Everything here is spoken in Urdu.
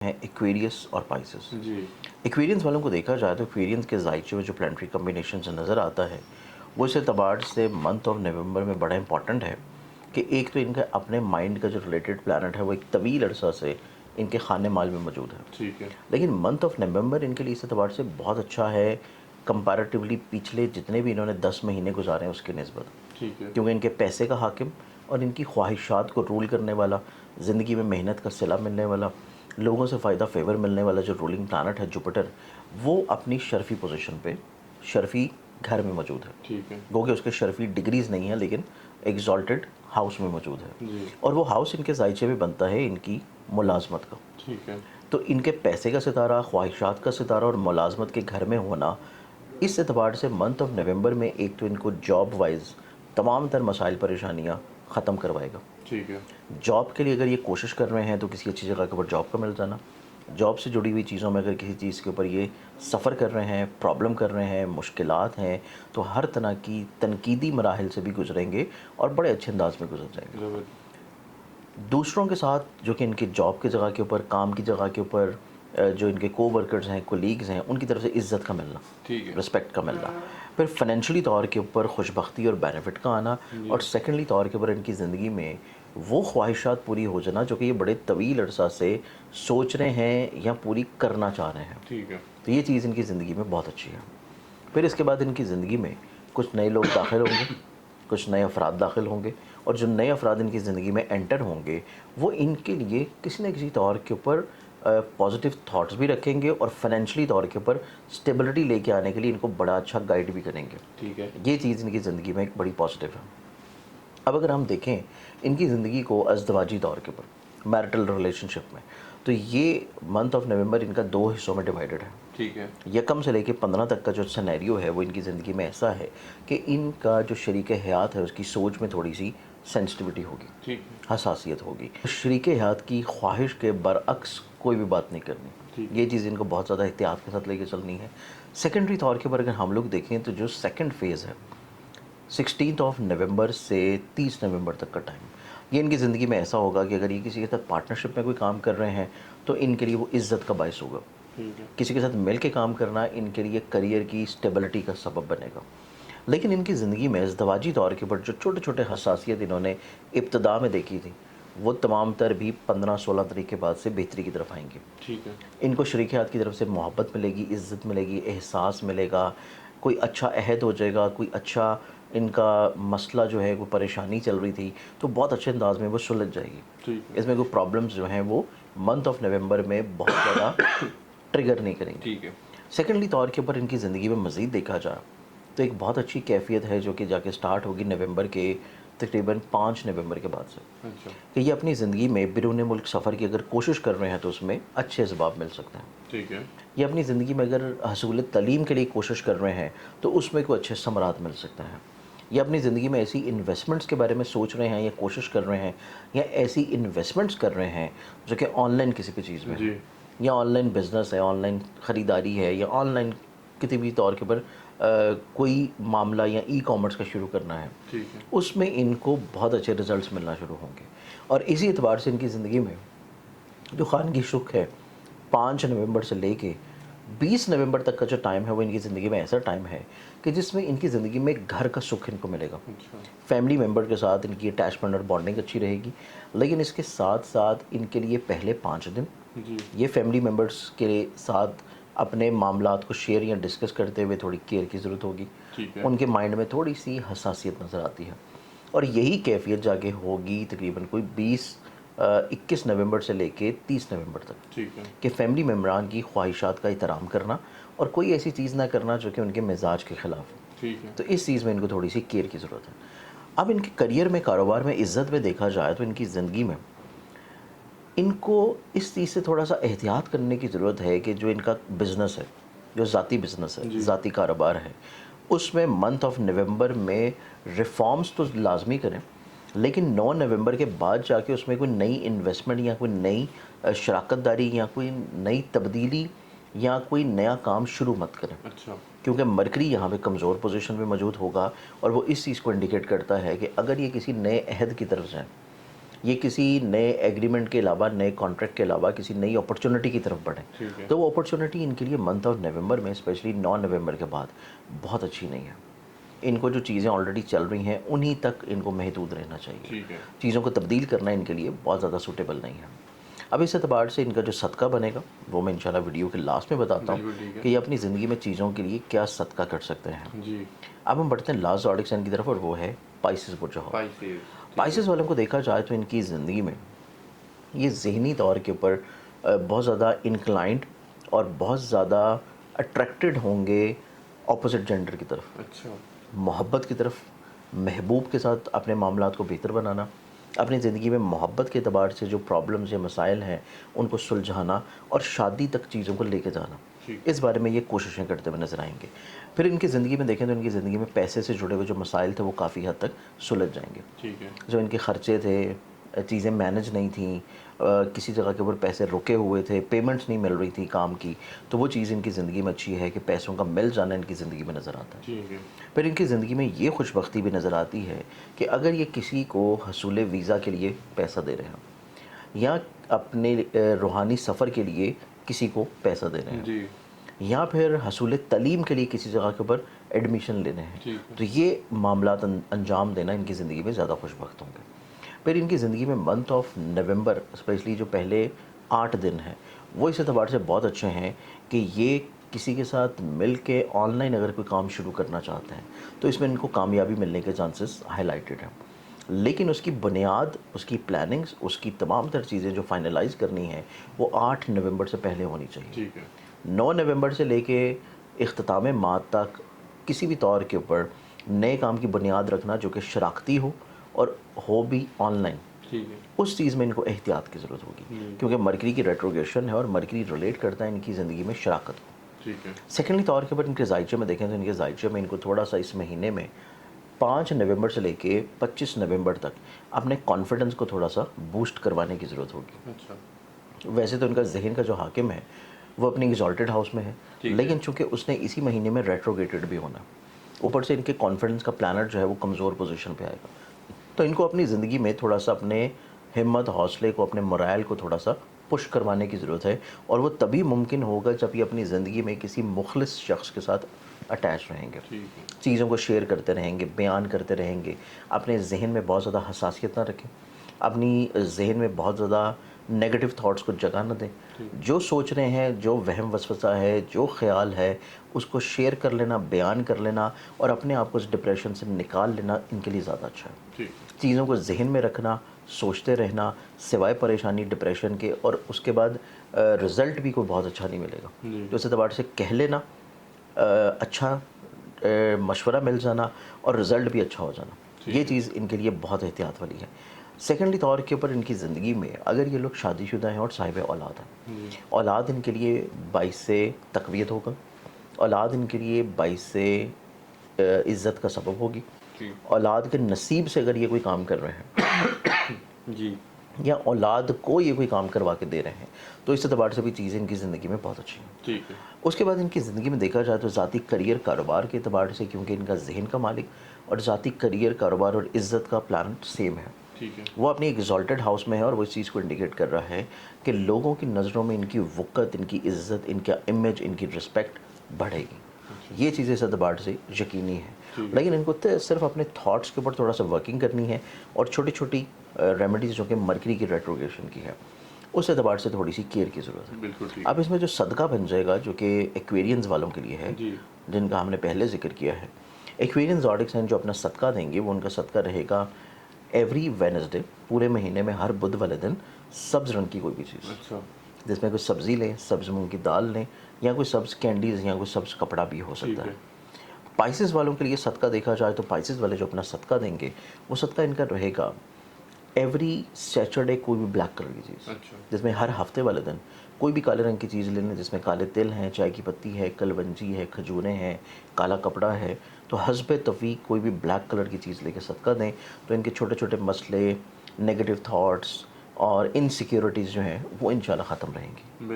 ہیں ایکویریس اور پائسس۔ جی ایکویرینس والوں کو دیکھا جائے تو ایکویرینس کے ذائچے میں جو پلانٹری کمبینیشن سے نظر آتا ہے وہ اس اعتبار سے منتھ آف نومبر میں بڑا امپورٹنٹ ہے کہ ایک تو ان کا اپنے مائنڈ کا جو ریلیٹڈ پلانٹ ہے وہ ایک طویل عرصہ سے ان کے خانے مال میں موجود ہے، ٹھیک ہے لیکن منتھ آف نومبر ان کے لیے اس اعتبار سے بہت اچھا ہے کمپیریٹیولی پچھلے جتنے بھی انہوں نے 10 مہینے گزارے ہیں اس کی نسبت، ٹھیک ہے کیونکہ ان کے پیسے کا حاکم اور ان کی خواہشات کو رول کرنے والا، زندگی میں محنت کا صلہ ملنے والا، لوگوں سے فائدہ فیور ملنے والا جو رولنگ پلانٹ ہے جوپیٹر، وہ اپنی شرفی پوزیشن پہ شرفی گھر میں موجود ہے، ٹھیک ہے گو کہ اس کے شرفی ڈگریز نہیں ہیں لیکن ایگزالٹڈ ہاؤس میں موجود ہے، جی اور وہ ہاؤس ان کے ذائچے میں بنتا ہے ان کی ملازمت کا۔ ٹھیک ہے تو ان کے پیسے کا ستارہ، خواہشات کا ستارہ اور ملازمت کے گھر میں ہونا اس اعتبار سے منتھ آف نومبر میں ایک تو ان کو جاب وائز تمام تر مسائل پریشانیاں ختم کروائے گا۔ ٹھیک ہے جاب کے لیے اگر یہ کوشش کر رہے ہیں تو کسی اچھی جگہ کے اوپر جاب کا مل جانا، جاب سے جڑی ہوئی چیزوں میں اگر کسی چیز کے اوپر یہ سفر کر رہے ہیں، پرابلم کر رہے ہیں، مشکلات ہیں، تو ہر طرح کی تنقیدی مراحل سے بھی گزریں گے اور بڑے اچھے انداز میں گزر جائیں گے۔ ضرور دوسروں کے ساتھ جو کہ ان کے جاب کی جگہ کے اوپر، کام کی جگہ کے اوپر جو ان کے کو ورکرز ہیں، کولیگز ہیں، ان کی طرف سے عزت کا ملنا، ٹھیک ہے رسپیکٹ کا ملنا، پھر فائنینشلی طور کے اوپر خوش بختی اور بینیفٹ کا آنا، جی اور سیکنڈلی طور کے اوپر ان کی زندگی میں وہ خواہشات پوری ہو جانا جو کہ یہ بڑے طویل عرصہ سے سوچ رہے ہیں یا پوری کرنا چاہ رہے ہیں۔ ٹھیک ہے تو یہ چیز ان کی زندگی میں بہت اچھی ہے۔ پھر اس کے بعد ان کی زندگی میں کچھ نئے لوگ داخل ہوں گے، کچھ نئے افراد داخل ہوں گے، اور جو نئے افراد ان کی زندگی میں انٹر ہوں گے وہ ان کے لیے کسی نہ کسی طور کے اوپر پازیٹیو تھاٹس بھی رکھیں گے اور فائنینشلی طور کے اوپر اسٹیبلٹی لے کے آنے کے لیے ان کو بڑا اچھا گائیڈ بھی کریں گے۔ ٹھیک ہے یہ چیز ان کی زندگی میں ایک بڑی پازیٹیو ہے۔ اب اگر ہم دیکھیں ان کی زندگی کو ازدواجی طور کے اوپر، میرٹل ریلیشن شپ میں، تو یہ منتھ آف نومبر ان کا 2 حصوں میں ڈیوائیڈڈ ہے۔ ٹھیک ہے یکم سے لے کے 15 تک کا جو سینیریو ہے وہ ان کی زندگی میں ایسا ہے کہ ان کا جو شریک حیات ہے اس کی سوچ میں تھوڑی سی سینسٹیوٹی ہوگی، ٹھیک ہے حساسیت ہوگی، شریک حیات کی خواہش کے برعکس کوئی بھی بات نہیں کرنی، ٹھیک یہ چیز ان کو بہت زیادہ احتیاط کے ساتھ لے کے چلنی ہے۔ سیکنڈری طور کے اوپر اگر ہم لوگ دیکھیں تو جو سیکنڈ فیز ہے 16 آف نومبر سے 30 نومبر تک کا ٹائم، یہ ان کی زندگی میں ایسا ہوگا کہ اگر یہ کسی کے ساتھ پارٹنرشپ میں کوئی کام کر رہے ہیں تو ان کے لیے وہ عزت کا باعث ہوگا، ٹھیک ہے کسی کے ساتھ مل کے کام کرنا ان کے لیے کریئر کی اسٹیبلٹی کا سبب بنے گا۔ لیکن ان کی زندگی میں ازدواجی طور کے اوپر جو چھوٹے چھوٹے حساسیت انہوں نے ابتدا میں دیکھی تھی وہ تمام تر بھی 15-16 تاریخ کے بعد سے بہتری کی طرف آئیں گے۔ ٹھیک ہے ان کو شریک حیات کی طرف سے محبت ملے گی، عزت ملے گی، احساس ملے گا، کوئی اچھا عہد ہو جائے گا، کوئی اچھا ان کا مسئلہ جو ہے وہ پریشانی چل رہی تھی تو بہت اچھے انداز میں وہ سلجھ جائے گی۔ ٹھیک ہے اس میں کوئی پرابلمز جو ہیں وہ منتھ آف نومبر میں بہت زیادہ ٹریگر نہیں کریں گے۔ ٹھیک ہے سیکنڈلی طور کے اوپر ان کی زندگی میں مزید دیکھا جائے تو ایک بہت اچھی کیفیت ہے جو کہ جا کے سٹارٹ ہوگی نومبر کے تقریباً 5 نومبر کے بعد سے، اچھا کہ یہ اپنی زندگی میں بیرون ملک سفر کی اگر کوشش کر رہے ہیں تو اس میں اچھے اسباب مل سکتے ہیں۔ ٹھیک ہے یہ اپنی زندگی میں اگر حصول تعلیم کے لیے کوشش کر رہے ہیں تو اس میں کوئی اچھے ثمرات مل سکتے ہیں۔ یا اپنی زندگی میں ایسی انویسٹمنٹس کے بارے میں سوچ رہے ہیں یا کوشش کر رہے ہیں یا ایسی انویسٹمنٹس کر رہے ہیں جو کہ آن لائن کسی بھی چیز میں ہے، جی یا آن لائن بزنس ہے، آن لائن خریداری ہے، یا آن لائن کسی بھی طور کے اوپر کوئی معاملہ یا ای کامرس کا شروع کرنا ہے، ٹھیک ہے اس میں ان کو بہت اچھے رزلٹس ملنا شروع ہوں گے۔ اور اسی اعتبار سے ان کی زندگی میں جو خانگی شک ہے 5 نومبر سے لے کے 20 نومبر تک کا جو ٹائم ہے وہ ان کی زندگی میں ایسا ٹائم ہے کہ جس میں ان کی زندگی میں گھر کا سکھ ان کو ملے گا، اچھا فیملی ممبر کے ساتھ ان کی اٹیچمنٹ اور بانڈنگ اچھی رہے گی، لیکن اس کے ساتھ ساتھ ان کے لیے پہلے 5 دن جی یہ فیملی ممبرس کے ساتھ اپنے معاملات کو شیئر یا ڈسکس کرتے ہوئے تھوڑی کیئر کی ضرورت ہوگی، ٹھیک ہے ان کے مائنڈ میں تھوڑی سی حساسیت نظر آتی ہے، اور یہی کیفیت جا کے ہوگی تقریباً کوئی 21 نومبر سے لے کے 30 نومبر تک، ٹھیک ہے کہ فیملی ممبران کی خواہشات کا احترام کرنا اور کوئی ایسی چیز نہ کرنا جو کہ ان کے مزاج کے خلاف ہو، ٹھیک ہے تو اس چیز میں ان کو تھوڑی سی کیئر کی ضرورت ہے۔ اب ان کے کریئر میں، کاروبار میں، عزت میں دیکھا جائے تو ان کی زندگی میں ان کو اس چیز سے تھوڑا سا احتیاط کرنے کی ضرورت ہے کہ جو ان کا بزنس ہے، جو ذاتی بزنس ہے، جی ذاتی کاروبار ہے، اس میں منتھ آف نومبر میں ریفارمز تو لازمی کریں، لیکن 9 نومبر کے بعد جا کے اس میں کوئی نئی انویسٹمنٹ یا کوئی نئی شراکت داری یا کوئی نئی تبدیلی یا کوئی نیا کام شروع مت کریں، اچھا کیونکہ مرکری یہاں پہ کمزور پوزیشن میں موجود ہوگا، اور وہ اس چیز کو انڈیکیٹ کرتا ہے کہ اگر یہ کسی نئے عہد کی طرف جائیں یہ کسی نئے ایگریمنٹ کے علاوہ، نئے کانٹریکٹ کے علاوہ کسی نئی اپرچونٹی کی طرف بڑھیں، تو وہ اپرچونٹی ان کے لیے منتھ آف نومبر میں، اسپیشلی 9 نومبر کے بعد بہت اچھی نہیں ہے. ان کو جو چیزیں آلریڈی چل رہی ہیں انہی تک ان کو محدود رہنا چاہیے. چیزوں کو تبدیل کرنا ان کے لیے بہت زیادہ سوٹیبل نہیں ہے. اب اس اعتبار سے ان کا جو صدقہ بنے گا وہ میں انشاءاللہ ویڈیو کے لاسٹ میں بتاتا ہوں کہ یہ اپنی زندگی میں چیزوں کے لیے کیا صدقہ کر سکتے ہیں. اب ہم بڑھتے ہیں لاسٹ زوڈک سائن کی طرف، اور وہ ہے پائسز برج ہوا. پائسز والوں کو دیکھا جائے تو ان کی زندگی میں یہ ذہنی طور کے اوپر بہت زیادہ انکلائنڈ اور بہت زیادہ اٹریکٹڈ ہوں گے اپوزٹ جینڈر کی طرف، محبت کی طرف، محبوب کے ساتھ اپنے معاملات کو بہتر بنانا، اپنی زندگی میں محبت کے اعتبار سے جو پرابلمز یا مسائل ہیں ان کو سلجھانا اور شادی تک چیزوں کو لے کے جانا. اس بارے میں یہ کوششیں کرتے ہوئے نظر آئیں گے. پھر ان کی زندگی میں دیکھیں تو ان کی زندگی میں پیسے سے جڑے ہوئے جو مسائل تھے وہ کافی حد تک سلجھ جائیں گے. جو ان کے خرچے تھے، چیزیں مینج نہیں تھیں، کسی جگہ کے اوپر پیسے رکے ہوئے تھے، پیمنٹس نہیں مل رہی تھی کام کی، تو وہ چیز ان کی زندگی میں اچھی ہے کہ پیسوں کا مل جانا ان کی زندگی میں نظر آتا ہے. پھر ان کی زندگی میں یہ خوش بختی بھی نظر آتی ہے کہ اگر یہ کسی کو حصول ویزا کے لیے پیسہ دے رہے ہیں، یا اپنے روحانی سفر کے لیے کسی کو پیسہ دے رہے ہیں، یا پھر حصول تعلیم کے لیے کسی جگہ کے اوپر ایڈمیشن لینے ہیں، تو یہ معاملات انجام دینا ان کی زندگی میں زیادہ خوش بخت ہوں گے. پھر ان کی زندگی میں منتھ آف نومبر اسپیشلی جو پہلے 8 دن ہیں وہ اس اعتبار سے بہت اچھے ہیں کہ یہ کسی کے ساتھ مل کے آن لائن اگر کوئی کام شروع کرنا چاہتے ہیں تو اس میں ان کو کامیابی ملنے کے چانسز ہائی لائٹڈ ہیں. لیکن اس کی بنیاد، اس کی پلاننگز، اس کی تمام تر چیزیں جو فائنلائز کرنی ہیں وہ 8 نومبر سے پہلے ہونی چاہیے. 9 نومبر سے لے کے اختتام ماہ تک کسی بھی طور کے اوپر نئے کام کی بنیاد رکھنا جو کہ شراکتی ہو اور ہو بھی آن لائن، اس چیز میں ان کو احتیاط کی ضرورت ہوگی، کیونکہ مرکری کی ریٹروگیشن ہے اور مرکری ریلیٹ کرتا ہے ان کی زندگی میں شراکت کو. سیکنڈلی طور کے اوپر ان کے زائچے میں دیکھیں تو ان کے زائچے میں ان کو تھوڑا سا اس مہینے میں 5 نومبر سے لے کے 25 نومبر تک اپنے کانفیڈنس کو تھوڑا سا بوسٹ کروانے کی ضرورت ہوگی. ویسے تو ان کا ذہن کا جو حاکم ہے وہ اپنی ایگزالٹڈ ہاؤس میں ہے، لیکن چونکہ اس نے اسی مہینے میں ریٹروگیٹڈ بھی ہونا، اوپر سے ان کے کانفیڈنس کا پلانٹ جو ہے وہ کمزور پوزیشن پہ آئے گا. تو ان کو اپنی زندگی میں تھوڑا سا اپنے ہمت، حوصلے کو، اپنے morale کو تھوڑا سا پش کروانے کی ضرورت ہے، اور وہ تبھی ممکن ہوگا جب یہ اپنی زندگی میں کسی مخلص شخص کے ساتھ اٹیچ رہیں گے، چیزوں کو شیئر کرتے رہیں گے، بیان کرتے رہیں گے. اپنے ذہن میں بہت زیادہ حساسیت نہ رکھیں، اپنی ذہن میں بہت زیادہ نیگیٹو تھاٹس کو جگہ نہ دیں. جو سوچ رہے ہیں، جو وہم وسوسہ ہے، جو خیال ہے، اس کو شیئر کر لینا، بیان کر لینا اور اپنے آپ کو اس ڈپریشن سے نکال لینا ان کے لیے زیادہ اچھا ہے. چیزوں کو ذہن میں رکھنا، سوچتے رہنا سوائے پریشانی ڈپریشن کے، اور اس کے بعد رزلٹ بھی کوئی بہت اچھا نہیں ملے گا. تو اس اعتبار سے کہہ لینا، اچھا مشورہ مل جانا اور رزلٹ بھی اچھا ہو جانا، یہ چیز ان کے لیے بہت احتیاط والی ہے. سیکنڈلی طور کے اوپر ان کی زندگی میں اگر یہ لوگ شادی شدہ ہیں اور صاحب اولاد ہیں، اولاد ان کے لیے باعث تقویت ہوگا، اولاد ان کے لیے باعث عزت کا سبب ہوگی. اولاد کے نصیب سے اگر یہ کوئی کام کر رہے ہیں یا اولاد کو یہ کوئی کام کروا کے دے رہے ہیں تو اس اعتبار سے بھی چیزیں ان کی زندگی میں بہت اچھی ہیں. اس کے بعد ان کی زندگی میں دیکھا جائے تو ذاتی کریئر، کاروبار کے اعتبار سے، کیونکہ ان کا ذہن کا مالک اور ذاتی کریئر، کاروبار اور عزت کا پلانٹ سیم ہے، وہ اپنی ایگزالٹڈ ہاؤس میں ہے، اور وہ اس چیز کو انڈیکیٹ کر رہا ہے کہ لوگوں کی نظروں میں ان کی وقت، ان کی عزت، ان کا امیج، ان کی رسپیکٹ بڑھے گی. یہ چیزیں اس اعتبار سے یقینی ہے. لیکن ان کو صرف اپنے تھاٹس کے اوپر تھوڑا سا ورکنگ کرنی ہے، اور چھوٹی چھوٹی ریمیڈیز جو کہ مرکری کی ریٹروگیشن کی ہے اس اعتبار سے تھوڑی سی کیئر کی ضرورت ہے. اب اس میں جو صدقہ بن جائے گا جو کہ ایکویرینز والوں کے لیے ہے، جن کا ہم نے پہلے ذکر کیا ہے، ایکویرینز زوڈک سائن جو اپنا صدقہ دیں گے وہ ان کا صدقہ رہے گا ایوری وینسڈے، پورے مہینے میں ہر بدھ والے دن سبز رنگ کی کوئی بھی چیز، جس میں کوئی سبزی لیں، سبز مونگ کی دال لیں، یا کوئی سبز کینڈیز یا کوئی سبز کپڑا بھی ہو سکتا ہے. پائسز والوں کے لیے صدقہ دیکھا جائے تو پائسز والے جو اپنا صدقہ دیں گے وہ صدقہ ان کا رہے گا ایوری سیٹرڈے کوئی بھی بلیک کلر کی چیز، جس میں ہر ہفتے والے دن کوئی بھی کالے رنگ کی چیز لے لیں، جس میں کالے تل ہیں، چائے کی پتی ہے، کلونجی ہے، کھجوریں ہیں، کالا کپڑا ہے. تو حسب توفیق کوئی بھی بلیک کلر کی چیز لے کے صدقہ دیں تو ان کے چھوٹے چھوٹے مسئلے، نیگیٹو تھاٹس اور انسیکیورٹیز جو ہیں وہ انشاءاللہ ختم رہیں گی.